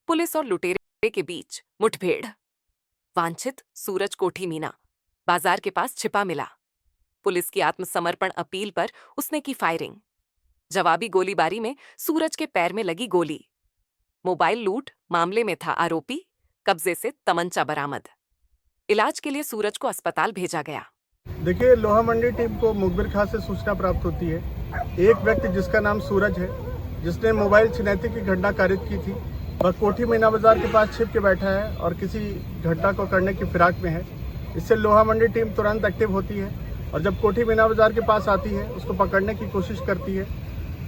Police और लुटेरे के बीच मुठभेड़। वांछित सूरज कोठी मीना बाजार के पास छिपा मिला। पुलिस की आत्मसमर्पण अपील पर उसने की फायरिंग। जवाबी गोलीबारी में सूरज के पैर में लगी गोली। मोबाइल लूट मामले में था आरोपी, कब्जे से तमंचा बरामद। इलाज के लिए सूरज को अस्पताल भेजा गया। देखिए, लोहा मंडी टीम को मुखबिर खां से सूचना प्राप्त होती है। एक व्यक्ति जिसका नाम सूरज है, जिसने मोबाइल छिनैती की घटना कारित की थी, वह कोठी मीना बाजार के पास छिप के बैठा है और किसी घटना को करने की फिराक में है। इससे लोहा मंडी टीम तुरंत एक्टिव होती है और जब कोठी मीना बाजार के पास आती है, उसको पकड़ने की कोशिश करती है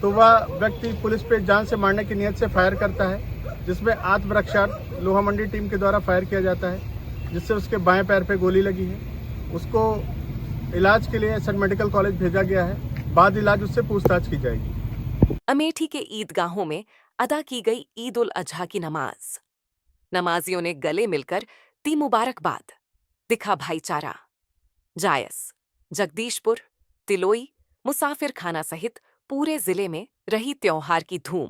तो वह व्यक्ति पुलिस पे जान से मारने की नियत से फायर करता है, जिसमें आत्मरक्षार्थ लोहा मंडी टीम के द्वारा फायर किया जाता है, जिससे उसके बाएं पैर पे गोली लगी है। उसको इलाज के लिए सन मेडिकल कॉलेज भेजा गया है। बाद इलाज उससे पूछताछ की जाएगी। अमेठी के ईदगाहों में अदा की गई ईद उल अजहा की नमाज। नमाजियों ने गले मिलकर दी मुबारकबाद, दिखा भाईचारा। जायस, जगदीशपुर, तिलोई, मुसाफिर खाना सहित पूरे जिले में रही त्योहार की धूम।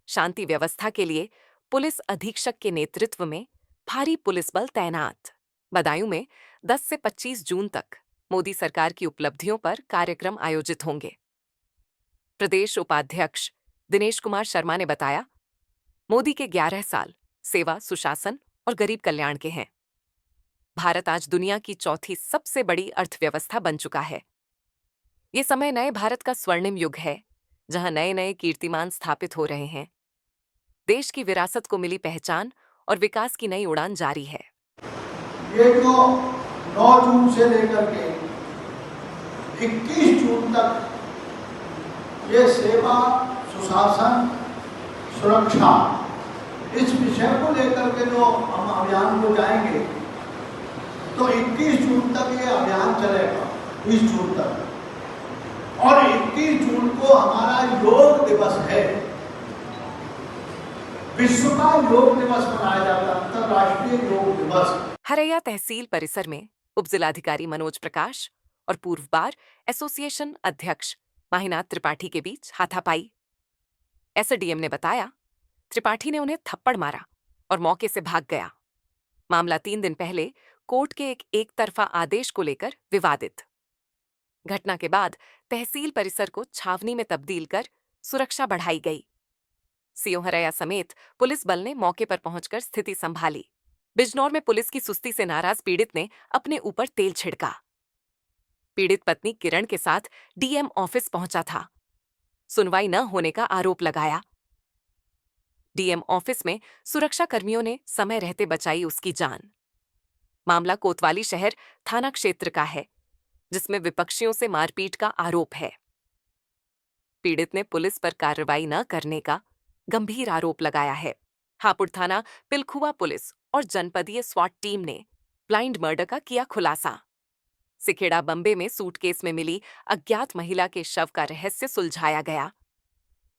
शांति व्यवस्था के लिए पुलिस अधीक्षक के नेतृत्व में भारी पुलिस बल तैनात। बदायूं में 10 से 25 जून तक मोदी सरकार की उपलब्धियों पर कार्यक्रम आयोजित होंगे। प्रदेश उपाध्यक्ष दिनेश कुमार शर्मा ने बताया, मोदी के 11 साल सेवा, सुशासन और गरीब कल्याण के हैं। भारत आज दुनिया की चौथी सबसे बड़ी अर्थव्यवस्था बन चुका है। ये समय नए भारत का स्वर्णिम युग है, जहां नए नए कीर्तिमान स्थापित हो रहे हैं। देश की विरासत को मिली पहचान और विकास की नई उड़ान जारी है। ये जो 9 जून से लेकर के 21 जून तक ये सेवा, सुशासन, सुरक्षा, इस विषय को लेकर के जो हम अभियान को जाएंगे, तो 21 जून तक ये अभियान चलेगा, 20 जून तक। और 21 जून को हमारा योग दिवस है। विश्व का योग दिवस मनाया जाता है, अंतर्राष्ट्रीय योग दिवस। हरैया तहसील परिसर में उपजिलाधिकारी मनोज प्रकाश और पूर्व बार एसोसिएशन अध्यक्ष माहिनाथ त्रिपाठी के बीच हाथापाई। एसडीएम ने बताया, त्रिपाठी ने उन्हें थप्पड़ मारा और मौके से भाग गया। मामला 3 दिन पहले कोर्ट के एक तरफा आदेश को लेकर विवादित। घटना के बाद तहसील परिसर को छावनी में तब्दील कर सुरक्षा बढ़ाई गई। सीओ हरैया समेत पुलिस बल ने मौके पर पहुंचकर स्थिति संभाली। बिजनौर में पुलिस की सुस्ती से नाराज पीड़ित ने अपने ऊपर तेल छिड़का। पीड़ित पत्नी किरण के साथ डीएम ऑफिस पहुंचा था। सुनवाई न होने का आरोप लगाया। डीएम ऑफिस में सुरक्षा कर्मियों ने समय रहते बचाई उसकी जान। मामला कोतवाली शहर थाना क्षेत्र का है, जिसमें विपक्षियों से मारपीट का आरोप है। पीड़ित ने पुलिस पर कार्रवाई न करने का गंभीर आरोप लगाया है। हापुड़ थाना, पिलखुआ पुलिस और जनपदीय स्वाट टीम ने ब्लाइंड मर्डर का किया खुलासा। सिखेड़ा बम्बे में सूटकेस में मिली अज्ञात महिला के शव का रहस्य सुलझाया गया।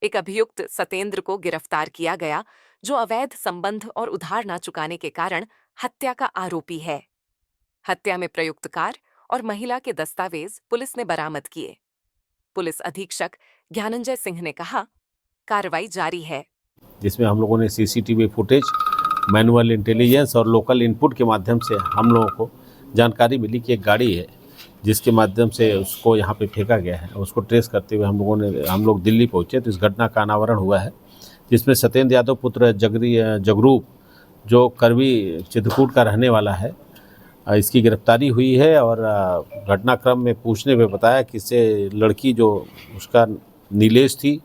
एक अभियुक्त सतेंद्र को गिरफ्तार किया गया, जो अवैध संबंध और उधार न चुकाने के कारण हत्या का आरोपी है। हत्या में प्रयुक्त कार और महिला के दस्तावेज पुलिस ने बरामद किए। पुलिस अधीक्षक ज्ञानंजय सिंह ने कहा, कार्रवाई जारी है, जिसमें हम लोगों ने सीसीटीवी फुटेज, मैनुअल इंटेलिजेंस और लोकल इनपुट के माध्यम से हम लोगों को जानकारी मिली कि एक गाड़ी है जिसके माध्यम से उसको यहाँ पे फेंका गया है। उसको ट्रेस करते हुए हम लोग दिल्ली पहुँचे तो इस घटना का अनावरण हुआ है, जिसमें सत्येंद्र यादव पुत्र जगरूप, जो करवी चित्रकूट का रहने वाला है, इसकी गिरफ्तारी हुई है। और घटनाक्रम में पूछने में बताया कि इससे लड़की जो उसका नीलेश थी,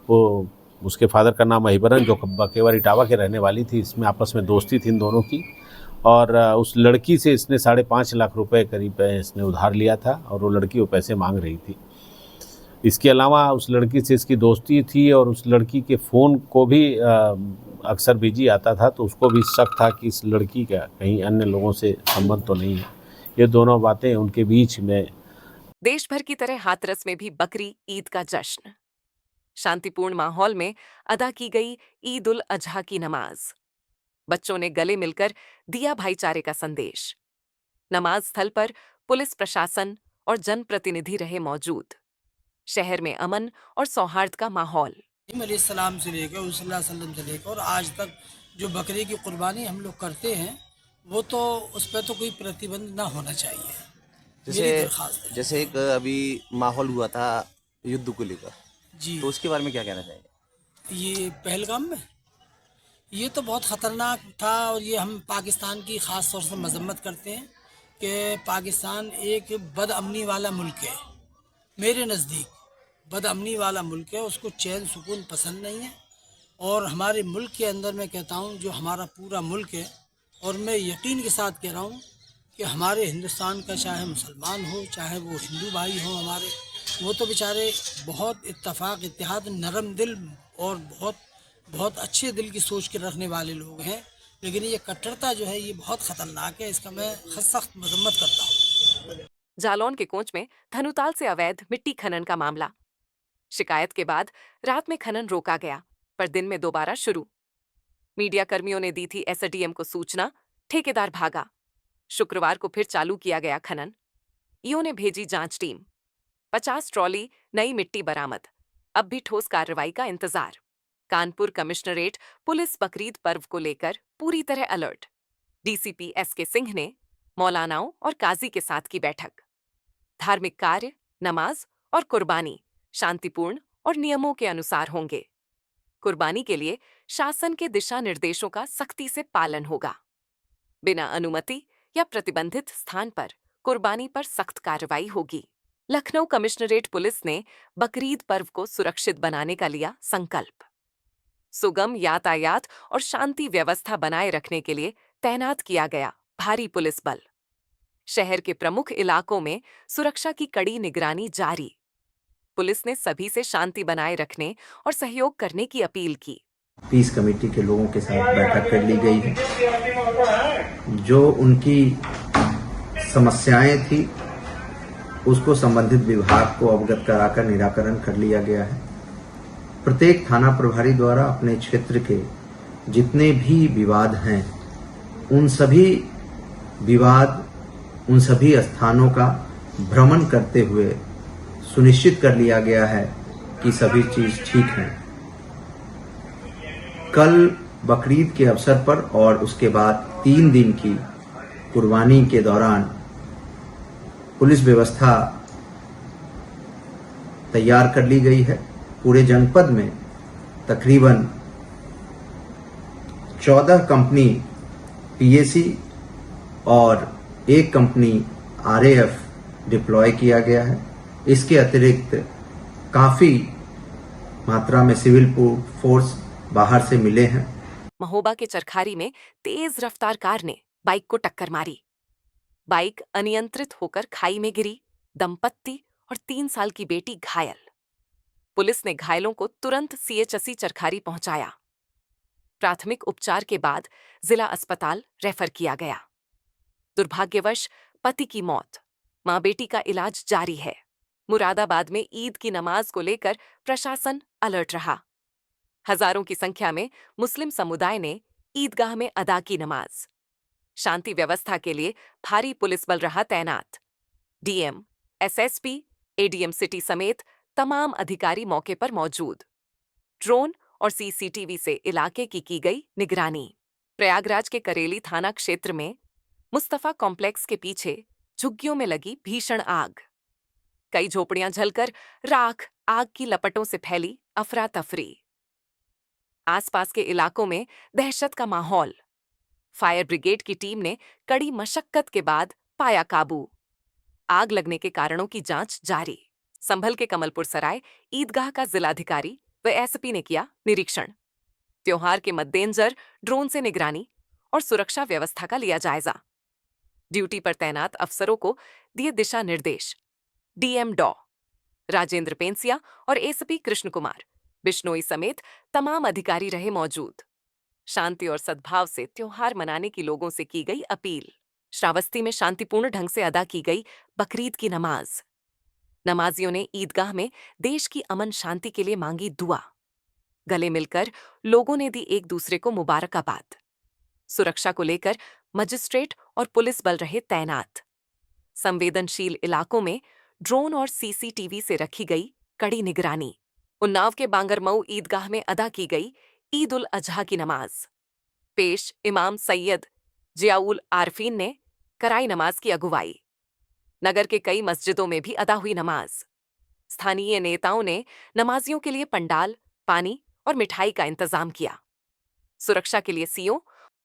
वो उसके फादर का नाम अहिबरन, जो बकेवर इटावा के रहने वाली थी, इसमें आपस में दोस्ती थी इन दोनों की। और उस लड़की से इसने 5.5 लाख रुपए करीब इसने उधार लिया था और वो लड़की वो पैसे मांग रही थी। इसके अलावा उस लड़की से इसकी दोस्ती थी और उस लड़की के फ़ोन को भी अक्सर बिजी आता था, तो उसको भी शक था कि इस लड़की का कहीं अन्य लोगों से संबंध तो नहीं है। ये दोनों बातें उनके बीच में। देश भर की तरह हाथरस में भी बकरी ईद का जश्न। शांतिपूर्ण माहौल में अदा की गई ईद उल अजहा की नमाज। बच्चों ने गले मिलकर दिया भाईचारे का संदेश। नमाज स्थल पर पुलिस प्रशासन और जनप्रतिनिधि रहे मौजूद। शहर में अमन और सौहार्द का माहौल। इब्राहीम अलैहिस्सलाम से लेकर वसल्लम से लेकर और आज तक जो बकरे की कुर्बानी हम लोग करते हैं वो तो उस पर तो कोई प्रतिबंध ना होना चाहिए, मेरी दरख्वास्त है। जैसे एक अभी माहौल हुआ था युद्ध को लेकर, जी, तो उसके बारे में क्या कहना चाहेंगे? ये पहलगाम में ये तो बहुत ख़तरनाक था, और ये हम पाकिस्तान की ख़ास तौर से मजम्मत करते हैं कि पाकिस्तान एक बदअमनी वाला मुल्क है। मेरे नज़दीक बदअमनी वाला मुल्क है, उसको चैन सुकून पसंद नहीं है। और हमारे मुल्क के अंदर मैं कहता हूँ जो हमारा पूरा मुल्क है, और मैं यकीन के साथ कह रहा हूँ कि हमारे हिंदुस्तान का चाहे मुसलमान हो चाहे वो हिंदू भाई हो हमारे, वो तो बेचारे बहुत इत्तेफाक इत्तेहाद नरम दिल और बहुत बहुत अच्छे दिल की सोच के रखने वाले लोग हैं। लेकिन ये कट्टरता जो है ये बहुत ख़तरनाक है, इसका मैं सख्त मजम्मत करता हूँ। जालौन के कोंच में धनुताल से अवैध मिट्टी खनन का मामला। शिकायत के बाद रात में खनन रोका गया, पर दिन में दोबारा शुरू। मीडिया कर्मियों ने दी थी एसडीएम को सूचना, ठेकेदार भागा। शुक्रवार को फिर चालू किया गया खनन। ईओ ने भेजी जांच टीम। 50 ट्रॉली नई मिट्टी बरामद। अब भी ठोस कार्रवाई का इंतजार। कानपुर कमिश्नरेट पुलिस बकरीद पर्व को लेकर पूरी तरह अलर्ट। डीसीपी एसके सिंह ने मौलानाओं और काजी के साथ की बैठक। धार्मिक कार्य, नमाज और कुर्बानी शांतिपूर्ण और नियमों के अनुसार होंगे। कुर्बानी के लिए शासन के दिशा निर्देशों का सख्ती से पालन होगा। बिना अनुमति या प्रतिबंधित स्थान पर कुर्बानी पर सख्त कार्रवाई होगी। लखनऊ कमिश्नरेट पुलिस ने बकरीद पर्व को सुरक्षित बनाने का लिया संकल्प। सुगम यातायात और शांति व्यवस्था बनाए रखने के लिए तैनात किया गया भारी पुलिस बल। शहर के प्रमुख इलाकों में सुरक्षा की कड़ी निगरानी जारी। पुलिस ने सभी से शांति बनाए रखने और सहयोग करने की अपील की। पीस कमेटी के लोगों के साथ बैठक कर ली गई है। जो उनकी समस्याएं थी उसको संबंधित विभाग को अवगत कराकर निराकरण कर लिया गया है। प्रत्येक थाना प्रभारी द्वारा अपने क्षेत्र के जितने भी विवाद हैं उन सभी विवाद, उन सभी स्थानों का भ्रमण करते हुए सुनिश्चित कर लिया गया है कि सभी चीज ठीक है। कल बकरीद के अवसर पर और उसके बाद 3 दिन की कुर्बानी के दौरान पुलिस व्यवस्था तैयार कर ली गई है। पूरे जनपद में तकरीबन 14 कंपनी पीएसी और 1 कंपनी आरएएफ डिप्लॉय किया गया है। इसके अतिरिक्त काफी मात्रा में सिविल फोर्स बाहर से मिले हैं। महोबा के चरखारी में तेज रफ्तार कार ने बाइक को टक्कर मारी। बाइक अनियंत्रित होकर खाई में गिरी। दंपत्ति और 3 साल की बेटी घायल। पुलिस ने घायलों को तुरंत सीएचसी चरखारी पहुंचाया। प्राथमिक उपचार के बाद जिला अस्पताल रेफर किया गया। दुर्भाग्यवश पति की मौत। मां बेटी का इलाज जारी है। मुरादाबाद में ईद की नमाज को लेकर प्रशासन अलर्ट रहा। हजारों की संख्या में मुस्लिम समुदाय ने ईदगाह में अदा की नमाज। शांति व्यवस्था के लिए भारी पुलिस बल रहा तैनात। डीएम, एसएसपी, एडीएम सिटी समेत तमाम अधिकारी मौके पर मौजूद। ड्रोन और सीसीटीवी से इलाके की गई निगरानी। प्रयागराज के करेली थाना क्षेत्र में मुस्तफा कॉम्प्लेक्स के पीछे झुग्गियों में लगी भीषण आग। कई झोपड़ियां जलकर राख, आग की लपटों से फैली अफरा तफरी। आसपास के इलाकों में दहशत का माहौल। फायर ब्रिगेड की टीम ने कड़ी मशक्कत के बाद पाया काबू। आग लगने के कारणों की जांच जारी। संभल के कमलपुर सराय ईदगाह का जिलाधिकारी व एसपी ने किया निरीक्षण। त्योहार के मद्देनजर ड्रोन से निगरानी और सुरक्षा व्यवस्था का लिया जायजा। ड्यूटी पर तैनात अफसरों को दिए दिशा निर्देश। डीएम डॉ राजेंद्र पेंसिया और एसपी कृष्ण कुमार बिश्नोई समेत तमाम अधिकारी रहे मौजूद। शांति और सद्भाव से त्योहार मनाने की लोगों से की गई अपील। श्रावस्ती में शांतिपूर्ण ढंग से अदा की गई बकरीद की नमाज। नमाजियों ने ईदगाह में देश की अमन शांति के लिए मांगी दुआ। गले मिलकर लोगों ने दी एक दूसरे को मुबारकबाद। सुरक्षा को लेकर मजिस्ट्रेट और पुलिस बल रहे तैनात। संवेदनशील इलाकों में ड्रोन और सीसीटीवी से रखी गई कड़ी निगरानी। उन्नाव के बांगरमऊ ईदगाह में अदा की गई ईद उल अजहा की नमाज। पेश इमाम सैयद जियाउल आरफीन ने कराई नमाज की अगुवाई। नगर के कई मस्जिदों में भी अदा हुई नमाज। स्थानीय नेताओं ने नमाजियों के लिए पंडाल, पानी और मिठाई का इंतजाम किया। सुरक्षा के लिए सीओ